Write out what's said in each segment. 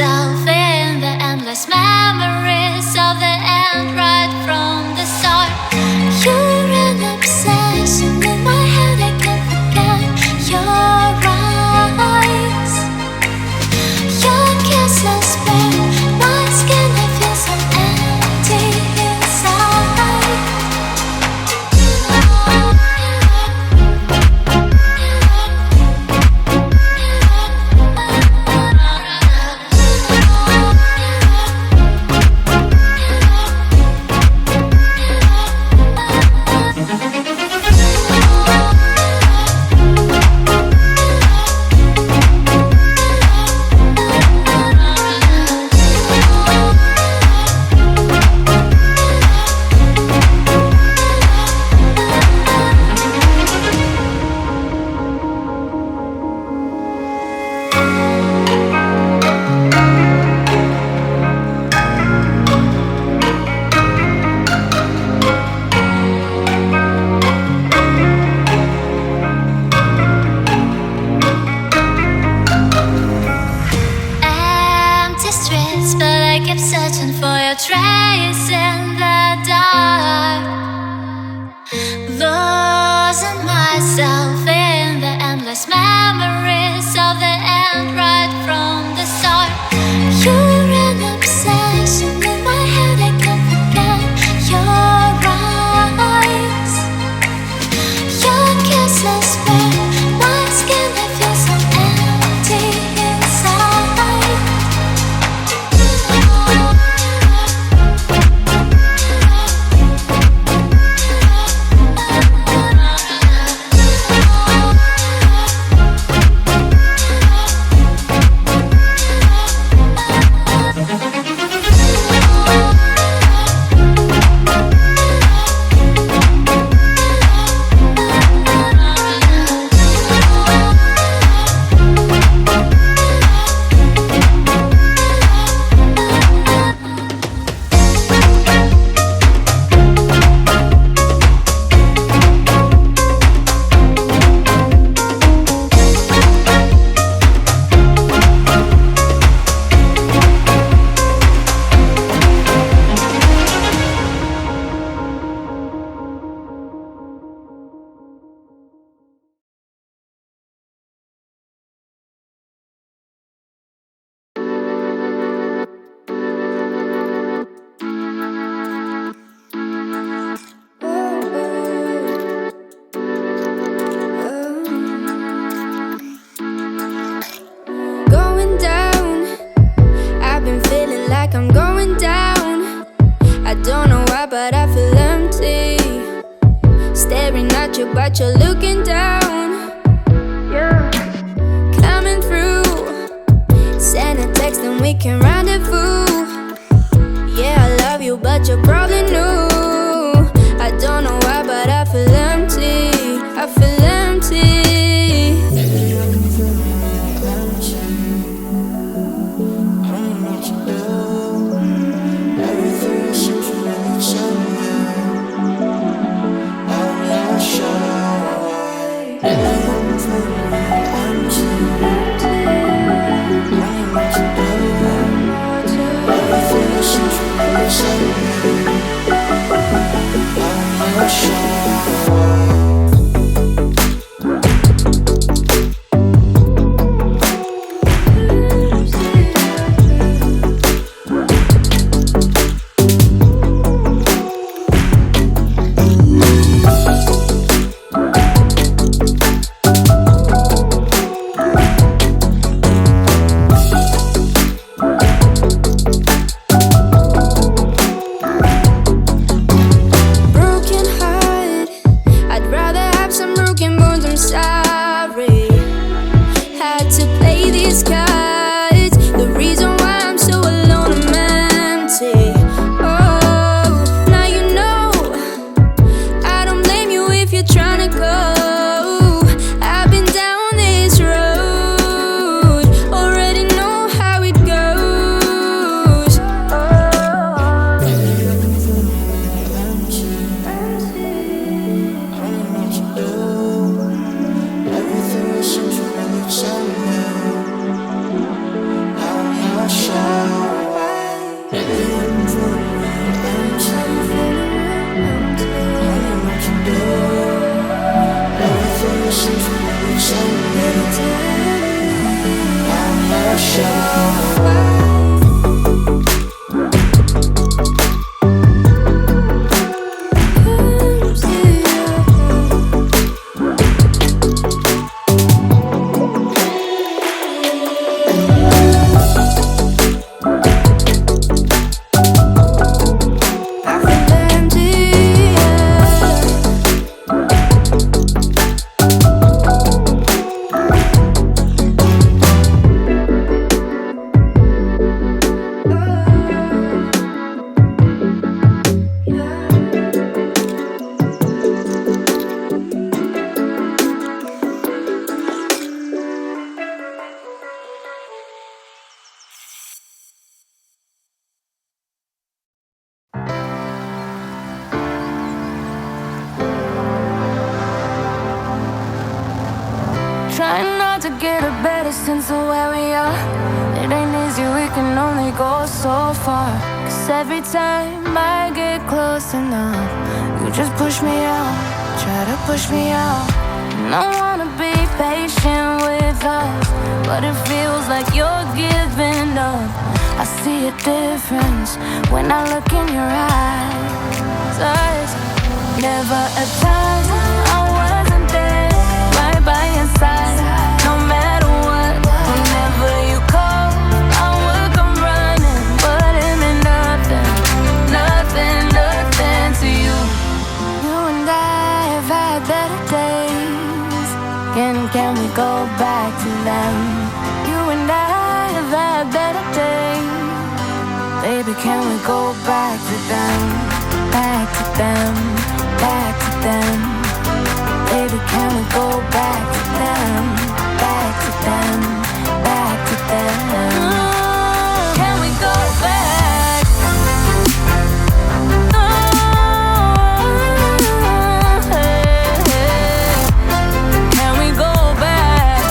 myself in the endless memories of the end right from the start. You're an obsession in my head, I can't forget your eyes. Your kisses burn my skin, I feel so empty inside. Searching for your trace in the dark, losing myself in the endless memories of the end right from the start. You're an obsession in my head, I can't forget your eyes. Your kisses burn my skin, I feel so empty inside. But you're looking down, yeah. Coming through, send a text and we can rendezvous. Yeah, I love you, but you're probably new. I don't know why, but I feel empty. I feel empty. Everything seems really Trying not to get a better sense of where we are. It ain't easy, we can only go so far. Cause every time I get close enough, you just push me out, try to push me out. And I wanna be patient with us, but it feels like you're giving up. I see a difference when I look in your eyes. Never a time I wasn't there, right by your side. No matter what, whenever you call, I would come running. But it meant nothing, nothing, nothing to you. You and I have had better days. Can we go back to them? You and I have had better days. Baby, can we go back to them? Back to them, back to them. Baby, can we go back to them? Back to them, back to them. Can we go back? Can we go back?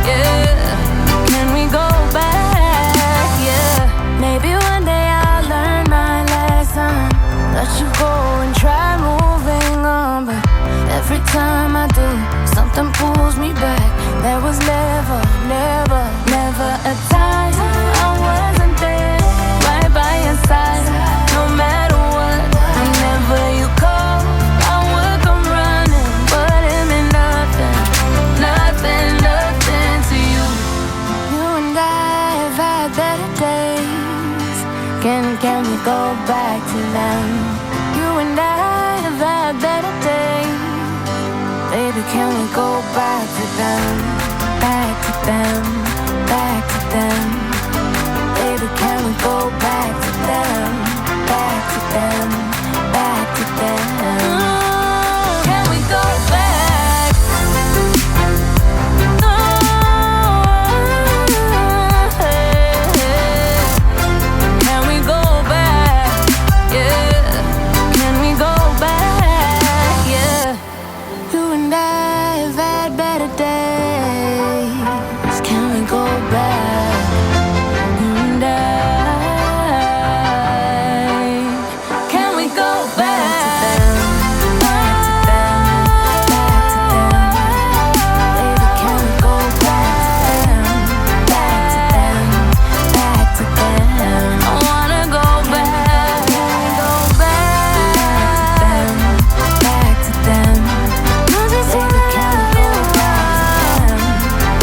Yeah. Can we go back? Yeah. Maybe one day I'll learn my lesson. Let you go and try moving on, but every time I do, something pulls me back. There was never, never, never a time I wasn't there, right by your side. No matter what, whenever you call, I would come running. But it meant nothing, nothing, nothing to you. You and I have had better days. Can we go back to them? You and I have had better days. Baby, can we go back to them? Back to them, back to them. Baby, can we go back to them? Back to them, back to them. Can we go back? Can we go back? Yeah. Can we go back? Yeah. You and I have had better days. Can we go back? You and I. Can we go back? Back to them, back to them. Baby, can we go back to them? Back to them, back to them. I wanna go back. Can we go back? Back to them, back to them. You just wanna can we go back?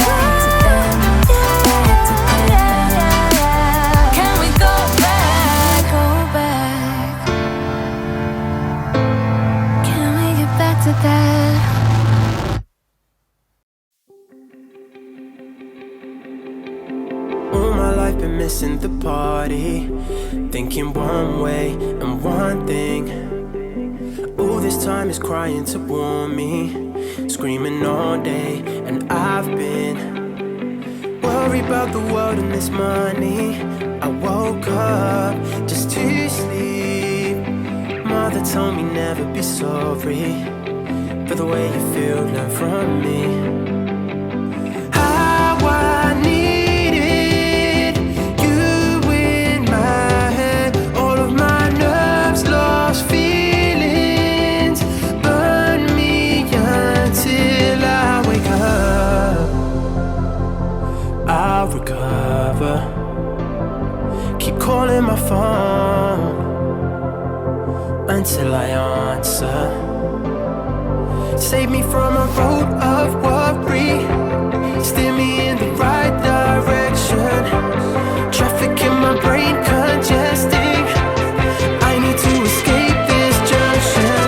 Back to them, back to them. Can we go back? Go back. Can we get back to that? All my life been missing the party, thinking one way and one thing. All this time is crying to warn me, screaming all day, and I've been worried about the world and this money. I woke up just to sleep. Mother told me never be sorry for the way you feel, learn from me. How I needed you in my head. All of my nerves, lost feelings, burn me until I wake up. I'll recover. Keep calling my phone until I answer. Save me from a road of worry. Steer me in the right direction. Traffic in my brain congesting. I need to escape this junction.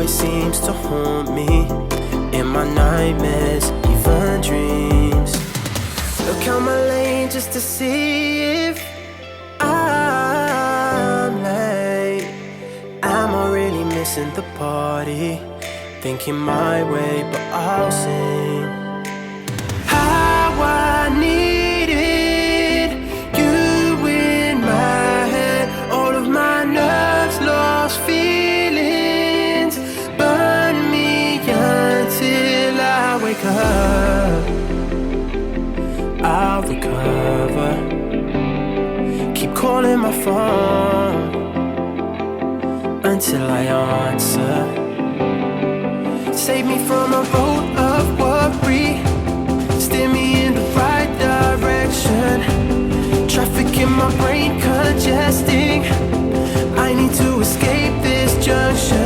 Seems to haunt me in my nightmares, even dreams. Look out my lane just to see if I'm late. Am I really missing the party? Thinking my way, but I'll sing how I needed you in my head. All of my nerves lost feelings. Burn me until I wake up. I'll recover. Keep calling my phone until I answer. Save me from a road of worry. Steer me in the right direction. Traffic in my brain congesting. I need to escape this junction.